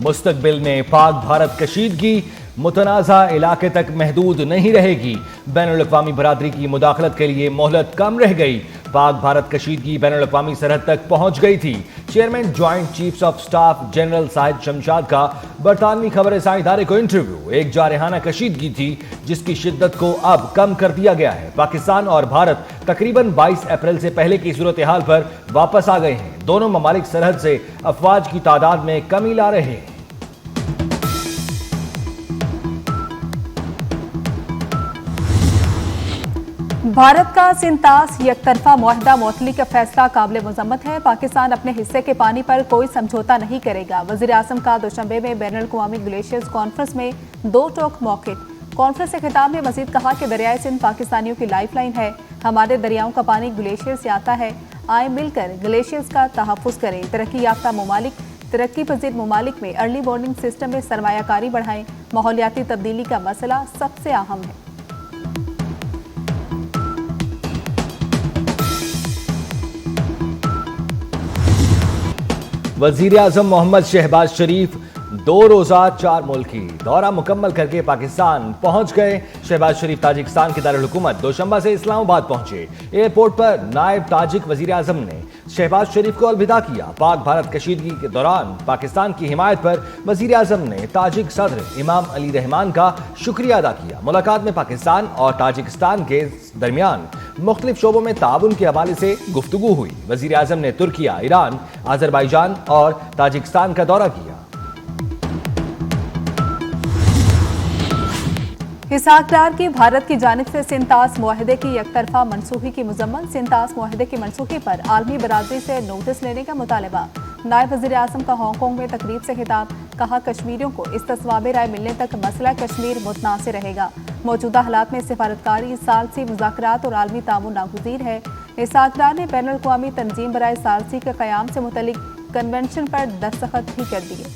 मुस्तकबिल में पाक भारत कशीदगी मुतनाज़ा इलाके तक महदूद नहीं रहेगी। बैनुल-अक़वामी बरादरी की मुदाखलत के लिए मोहलत कम रह गई। पाक भारत कशीदगी बैनुल-अक़वामी सरहद तक पहुंच गई थी। Chairman joint chiefs of staff general Shahid Shamshad का बरतानवी खबरसां इदारे को इंटरव्यू। एक जारहाना कशीदगी थी जिसकी शिद्दत को अब कम कर दिया गया है। पाकिस्तान और भारत तकरीबन 22 अप्रैल से पहले की सूरत हाल पर वापस आ गए हैं। दोनों ममालिक सरहद से अफवाज की तादाद में कमी ला रहे हैं। भारत का सिंतास यकतरफा मुआहदा मुअत्तली का फैसला काबिल मजम्मत है। पाकिस्तान अपने हिस्से के पानी पर कोई समझौता नहीं करेगा। वज़ीर आज़म का दोशंबे में बैनुल-अक़वामी ग्लेशियर्स कॉन्फ्रेंस में दो टोक मौक़िफ़। कॉन्फ्रेंस से खिताब में मज़ीद कहा कि दरियाए सिंध पाकिस्तानियों की लाइफ लाइन है। हमारे दरियाओं का पानी ग्लेशियर से आता है। आए मिलकर ग्लेशियर्स का तहफ़्फ़ुज़ करें। तरक्की याफ्ता ममालिक तरक्की पजीर ममालिक में अर्ली वार्निंग सिस्टम में सरमायाकारी बढ़ाएं। माहौलियाती तब्दीली का मसला सबसे अहम है। वज़ीर आज़म मोहम्मद शहबाज शरीफ 2 रोज़ा 4 मुल्की दौरा मुकम्मल करके पाकिस्तान पहुंच गए। शहबाज शरीफ ताजिकिस्तान के दारुल हुकूमत दोशंबा से इस्लामाबाद पहुंचे। एयरपोर्ट पर नायब ताजिक वज़ीर आज़म ने शहबाज शरीफ को अलविदा किया। पाक भारत कशीदगी के दौरान पाकिस्तान की हिमायत पर वज़ीर आज़म ने ताजिक सदर इमाम अली रहमान का शुक्रिया अदा किया। मुलाकात में पाकिस्तान और ताजिकिस्तान के दरमियान मुख्तलिफ शोबों में ताउन के हवाले से गुफ्तगू हुई। वज़ीर आज़म ने तुर्किया, ईरान, अजरबैजान और ताजिकिस्तान का दौरा किया। इसहाक डार की भारत की जानिब से सिंतास मुआहदे की एकतरफा मनसूखी की मजम्मत। सिंतास मुआहदे की मनसूखी पर आलमी बरादरी से नोटिस लेने का मुतालबा। नायब वज़ीर आज़म का हांगकांग में तकरीब से खिताब। कहा कश्मीरियों को इस तस्वाब राय मिलने तक मसला कश्मीर मुतनाज़ रहेगा। मौजूदा हालात में सिफारतकारी, सालसी मुज़ाकरात और आलमी ताउन नागुज़ीर है। इसहाक डार ने बैनुल-अक़वामी तंजीम बराए सालसी के क़याम से मुतल्लिक कन्वेंशन पर दस्तखत भी कर दिए।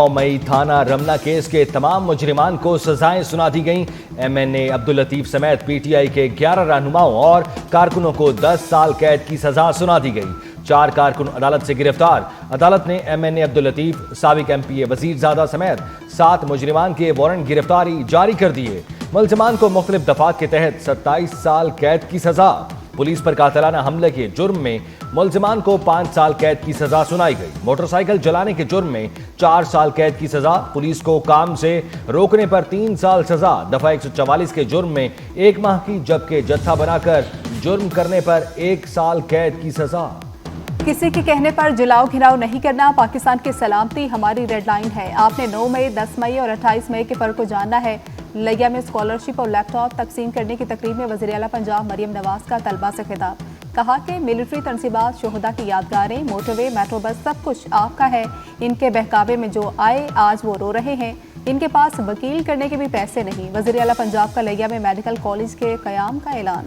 मई थाना रमना केस के तमाम मुजरिमान को सजाएं सुना दी गईं। MNA अब्दुल लतीफ समेत PTI के 11 रहनुमाओं और कारकुनों को 10 साल कैद की सजा सुना दी गई। 4 कारकुन अदालत से गिरफ्तार। अदालत ने MNA अब्दुल लतीफ, साबिक MPA वजीरजादा समेत 7 मुजरिमान के वारंट गिरफ्तारी जारी कर दिए। मुलजमान को मुख्तलिफ दफात के तहत 27 साल कैद की सजा। पुलिस पर कातिलाना हमले के जुर्म में मुलजमान को 5 साल कैद की सजा सुनाई गई। मोटरसाइकिल जलाने के जुर्म में 4 साल कैद की सजा। पुलिस को काम से रोकने पर 3 साल सजा। दफा 144 के जुर्म में 1 माह की, जबकि जत्था बनाकर जुर्म करने पर 1 साल कैद की सजा। किसी के कहने पर जलाओ घिराव नहीं करना। पाकिस्तान की सलामती हमारी रेड लाइन है। आपने 9 मई, 10 मई और 28 मई के फर्क को जानना है। लिया में स्कॉलरशिप और लैपटॉप तकसीम करने की तकरीब में वज़ीर आला पंजाब मरियम नवाज का तलबा से खिताब। कहा कि मिलिट्री तनसीबात, शोहदा की यादगारें, मोटरवे, मेट्रो बस सब कुछ आपका है। इनके बहकावे में जो आए आज वो रो रहे हैं। इनके पास वकील करने के भी पैसे नहीं। वज़ीर आला पंजाब का लिया में मेडिकल कॉलेज के क़याम का ऐलान।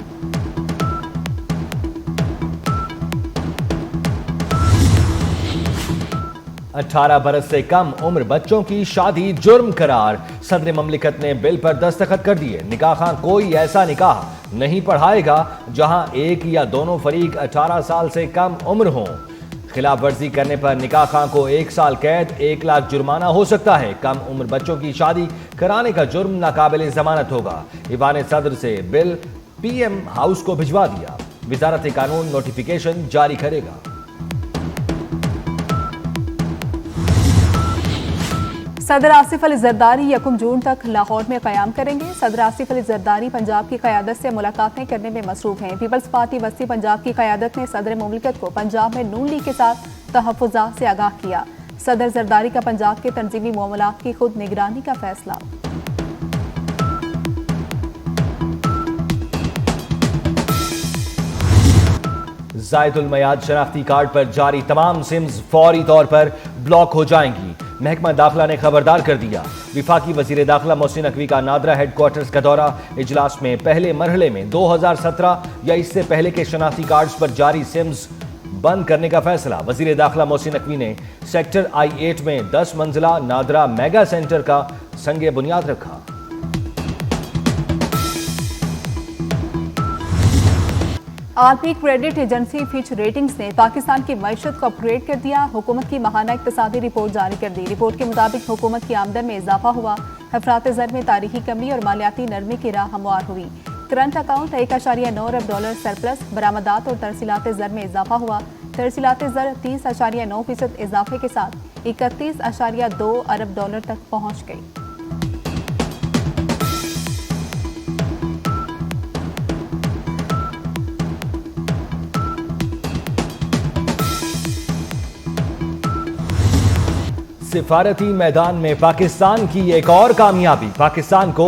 18 बरस से कम उम्र बच्चों की शादी जुर्म करार। सदर ममलिकत ने बिल पर दस्तखत कर दिए। निकाह खां कोई ऐसा निकाह नहीं पढ़ाएगा जहां एक या दोनों फरीक 18 साल से कम उम्र हों। खिलाफ वर्जी करने पर निकाह खां को 1 साल कैद, 1 लाख जुर्माना हो सकता है। कम उम्र बच्चों की शादी कराने का जुर्म नाकाबिल जमानत होगा। ईवान सदर से बिल PM हाउस को भिजवा दिया। वजारत कानून नोटिफिकेशन जारी करेगा। सदर आसिफ अली जरदारी 1 जून तक लाहौर में क़याम करेंगे। सदर आसिफ अली जरदारी पंजाब की क़यादत से मुलाकातें करने में मसरूफ़ हैं। पीपल्स पार्टी वस्ती पंजाब की क़यादत ने सदर मुमलिकत को पंजाब में नून लीग के साथ तहफ़्फ़ुज़ात से आगाह किया। सदर जरदारी का पंजाब के तंजीमी मामलात की खुद निगरानी का फैसला। ज़ायदुल मयाद शनाख्ती कार्ड पर जारी तमाम सिम्स फौरी तौर पर ब्लॉक हो जाएंगी। महकमा दाखिला ने खबरदार कर दिया। विफाकी वजीर दाखिला मोहसिन नकवी का नादरा हेडक्वार्टर्स का दौरा। इजलास में पहले मरहले में 2017 या इससे पहले के शनाख्ती कार्ड्स पर जारी सिम्स बंद करने का फैसला। वजीर दाखिला मोहसिन नकवी ने सेक्टर I-8 में 10 मंजिला नादरा मेगा सेंटर का संगे बुनियाद रखा। आलमी क्रेडिट एजेंसी फिच रेटिंग्स ने पाकिस्तान की मईशत को अपग्रेड कर दिया। हुकूमत की माहाना इक्तिसादी रिपोर्ट जारी कर दी। रिपोर्ट के मुताबिक हुकूमत की आमदन में इजाफा हुआ। अफरात ज़र में तारीखी कमी और मालियाती नरमी की राह हमवार हुई। करंट अकाउंट 1.9 अरब डॉलर सरप्लस, बरामदात और तरसीलात ज़र में इजाफा हुआ। तरसीलात ज़र 30.9% इजाफे के साथ 31.2 अरब डॉलर तक पहुँच गई। सिफारती मैदान में पाकिस्तान की एक और कामयाबी। पाकिस्तान को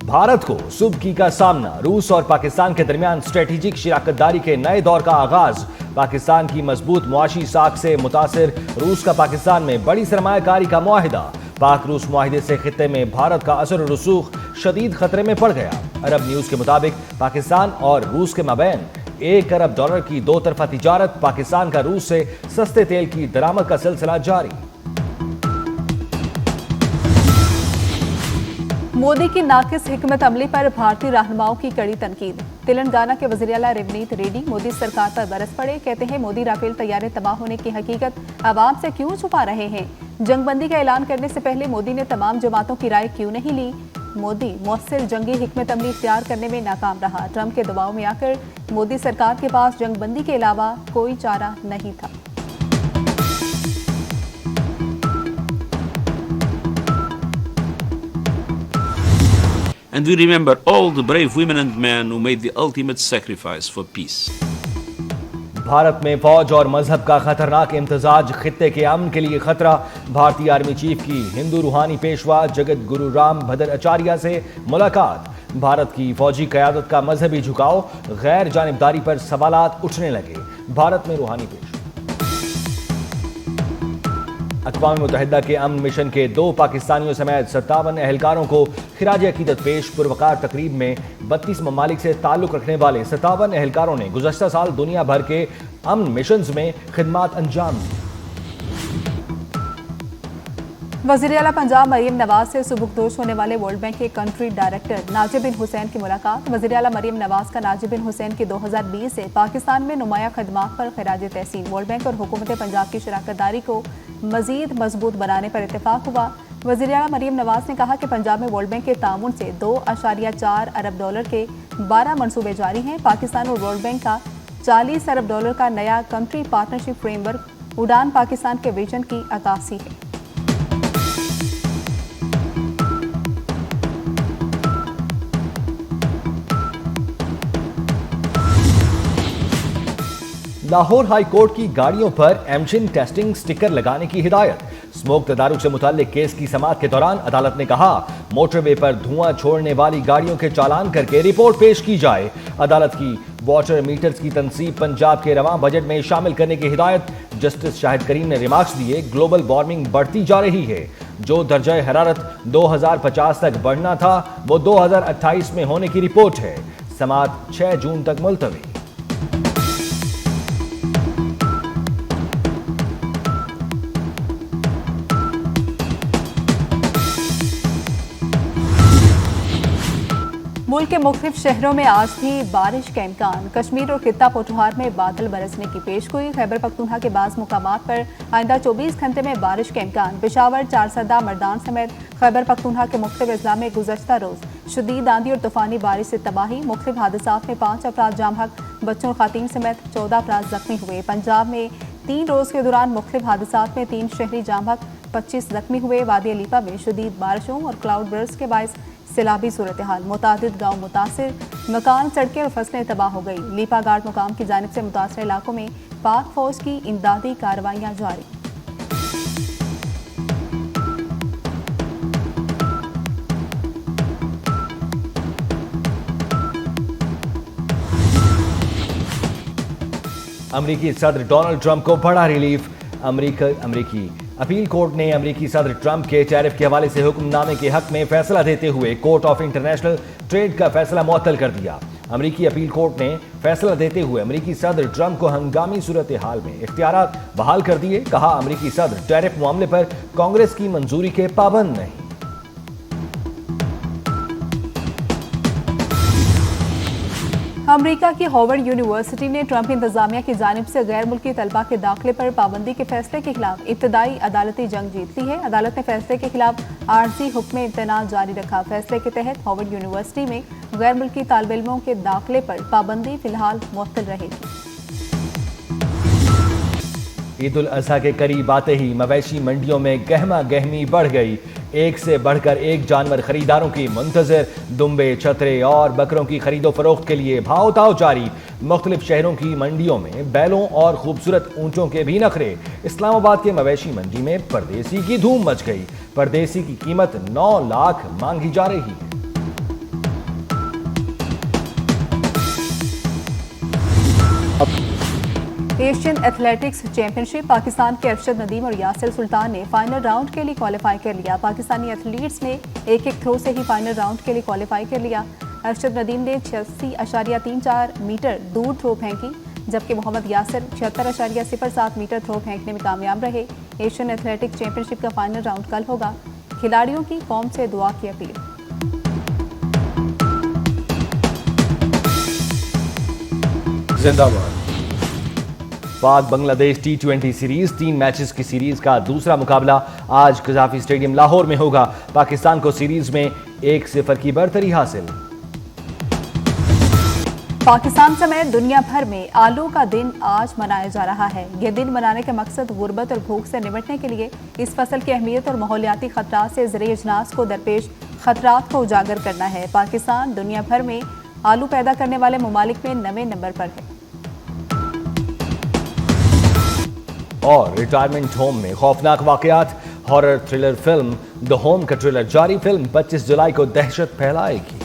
भारत को सुबकी का सामना। रूस और पाकिस्तान के दरमियान स्ट्रेटेजिक शराकतदारी के नए दौर का आगाज। पाकिस्तान की मजबूत मुआशी साख से मुतासिर रूस का पाकिस्तान में बड़ी सरमायाकारी का मुआहिदा। पाक रूस मुआहिदे से खित्ते में भारत का असर रसूख शदीद खतरे में पड़ गया। अरब न्यूज के मुताबिक पाकिस्तान और रूस के माबैन 1 अरब डॉलर की दो तरफा तिजारत। पाकिस्तान का रूस से सस्ते तेल की दरामद का सिलसिला जारी। मोदी की नाकिस हिकमत अमली पर भारतीय रहनुमाओं की कड़ी तनकीद। तेलंगाना के वज़ीर आला रवनीत रेड्डी मोदी सरकार पर बरस पड़े। कहते हैं मोदी राफेल तैयारे तबाह होने की हकीकत आवाम से क्यों छुपा रहे हैं। जंगबंदी का ऐलान करने से पहले मोदी ने तमाम जमातों की राय क्यों नहीं ली। मोदी मौसर जंगी हिकमत अमली इख्तियार करने में नाकाम रहा। ट्रंप के दबाव में आकर मोदी सरकार के पास जंगबंदी के अलावा कोई चारा नहीं था। And we remember all the brave women and men who made the ultimate sacrifice for peace. Bharat में फौज और मजहब का खतरनाक इम्तजाज, खित्ते के अमन के लिए खतरा। भारतीय आर्मी चीफ की हिंदू रूहानी पेशवा जगत गुरु राम भद्राचार्य से मुलाकात। भारत की फौजी कयादत का मजहबी झुकाव, गैर जानिबदारी पर सवालात उठने लगे। भारत में रूहानी पेशवा। अक़वाम मुत्तहिदा के अमन मिशन के 2 पाकिस्तानियों समेत 57 एहलकारों को खिराज अकीदत पेश। पुरवकार तकरीब में 32 ममालिक से ताल्लुक़ रखने वाले 57 एहलकारों ने गुज़श्ता साल दुनिया भर के अमन मिशंस में खिदमात अंजाम दी। वज़ीर आला पंजाब मरीम नवाज से सुबुकदोश होने वाले वर्ल्ड बैंक के कंट्री डायरेक्टर नाजिब बिन हुसैन की मुलाकात। वज़ीर आला मरीम नवाज का नाजिब बिन हुसैन की 2020 से पाकिस्तान में नुमाया खदमात पर खिराज तहसीन। वर्ल्ड बैंक और हुकूमत पंजाब की शराकतदारी को मजीद मजबूत बनाने पर इत्तेफाक हुआ। वज़ीर आला मरीम नवाज ने कहा कि पंजाब में वर्ल्ड बैंक के ताउन से 2.4 अरब डॉलर के 12 मनसूबे जारी हैं। पाकिस्तान और वर्ल्ड बैंक का 40 अरब डॉलर का नया कंट्री पार्टनरशिप फ्रेमवर्क उड़ान पाकिस्तान के विजन की अक्कासी है। लाहौर हाई कोर्ट की गाड़ियों पर एमजिन टेस्टिंग स्टिकर लगाने की हिदायत। स्मोक तदारुक से मुताल्लिक केस की समाअत के दौरान अदालत ने कहा मोटरवे पर धुआं छोड़ने वाली गाड़ियों के चालान करके रिपोर्ट पेश की जाए। अदालत की वाटर मीटर्स की तनसीब पंजाब के रवां बजट में शामिल करने की हिदायत। जस्टिस शाहिद करीम ने रिमार्क्स दिए ग्लोबल वार्मिंग बढ़ती जा रही है। जो दर्जा हरारत 2050 तक बढ़ना था वो 2028 में होने की रिपोर्ट है। समाअत 6 जून तक मुलतवी। मुल्क के मुख्तलिफ शहरों में आज भी बारिश का इम्कान। कश्मीर और खित्ता पोठोहार में बादल बरसने की पेशगोई। खैबर पख्तूनख्वा के बाज़ मुकामात पर आइंदा 24 घंटे में बारिश का इम्कान। पेशावर, चारसदा, मर्दान समेत खैबर पख्तूनख्वा के मुख्तलिफ अजला में गुज़श्ता रोज़ शदीद आंधी और तूफानी बारिश से तबाही। मुख्तलिफ हादसात में 5 अफराद जाम हक, बच्चों और खातीन समेत 14 अफराद जख्मी हुए। पंजाब में 3 रोज़ के दौरान मुख्तलिफ हादसात में 3 शहरी जाम हक, 25 जख्मी हुए। वादी अलीपा में शदीद बारिशों और क्लाउड बर्स्ट के बायस सैलाबी सूरत हाल। मुतादिद गाँव मुतासिर, मकान, सड़कें और फसलें तबाह हो गई। लीपा गार्ड मुकाम की जानिब से मुतासर इलाकों में पाक फौज की इमदादी कार्रवाइयाँ जारी। अमरीकी सदर डोनाल्ड ट्रंप को बड़ा रिलीफ। अमरीकी अपील कोर्ट ने अमरीकी सदर ट्रंप के टैरिफ के हवाले से हुक्मनामे के हक में फैसला देते हुए कोर्ट ऑफ इंटरनेशनल ट्रेड का फैसला मुअत्तल कर दिया। अमरीकी अपील कोर्ट ने फैसला देते हुए अमरीकी सदर ट्रंप को हंगामी सूरत हाल में इख्तियारात बहाल कर दिए। कहा अमरीकी सदर टैरिफ मामले पर कांग्रेस की मंजूरी के पाबंद नहीं। अमेरिका की हार्वर्ड यूनिवर्सिटी ने ट्रंप इंतजामिया की जानिब से गैर मुल्की तलबा के दाखिले पर पाबंदी के फैसले के खिलाफ इब्तदाई अदालती जंग जीत ली है। अदालत ने फैसले के खिलाफ आर्जी हुक्म इम्तनाअ जारी रखा। फैसले के तहत हार्वर्ड यूनिवर्सिटी में गैर मुल्की तालिब इल्मों के दाखिले पर पाबंदी फिलहाल मुअत्तल रहेगी। ईद उल अजहा के करीब आते ही मवेशी मंडियों में गहमा गहमी बढ़ गई। एक से बढ़कर एक जानवर खरीदारों की मुंतजर। दुम्बे, छतरे और बकरों की खरीदो फरोख्त के लिए भाव ताव जारी। मुख्तलिफ शहरों की मंडियों में बैलों और खूबसूरत ऊंटों के भी नखरे। इस्लामाबाद के मवेशी मंडी में परदेसी की धूम मच गई। परदेसी की कीमत 9 लाख मांगी जा रही है। एशियन एथलेटिक्स चैंपियनशिप पाकिस्तान के अरशद नदीम और यासिर सुल्तान ने फाइनल राउंड के लिए क्वालिफाई कर लिया। पाकिस्तानी एथलीट्स ने एक थ्रो से ही फाइनल राउंड के लिए क्वालिफाई कर लिया। अरशद नदीम ने 86.34 मीटर दूर थ्रो फेंकी, जबकि मोहम्मद यासिर 76.07 मीटर थ्रो फेंकने में कामयाब रहे। एशियन एथलेटिक्स चैंपियनशिप का फाइनल राउंड कल होगा। खिलाड़ियों की कौम से दुआ की अपील। जिंदाबाद। पाक बांग्लादेश T20 सीरीज 3 मैचेस की सीरीज का दूसरा मुकाबला आज कजाफी स्टेडियम लाहौर में होगा। पाकिस्तान को सीरीज में 1-0 की बढ़तरी हासिल। पाकिस्तान समेत दुनिया भर में आलू का दिन आज मनाया जा रहा है। यह दिन मनाने का मकसद गुर्बत और भूख से निपटने के लिए इस फसल की अहमियत और माहौलियाती खतरात से ज़रिए इजलास को दरपेश खतरात को उजागर करना है। पाकिस्तान दुनिया भर में आलू पैदा करने वाले ममालिक में 9वें नंबर पर है। और रिटायरमेंट होम में खौफनाक वाकयात। Horror thriller film the home का ट्रेलर जारी। फिल्म 25 जुलाई को दहशत फैलाएगी।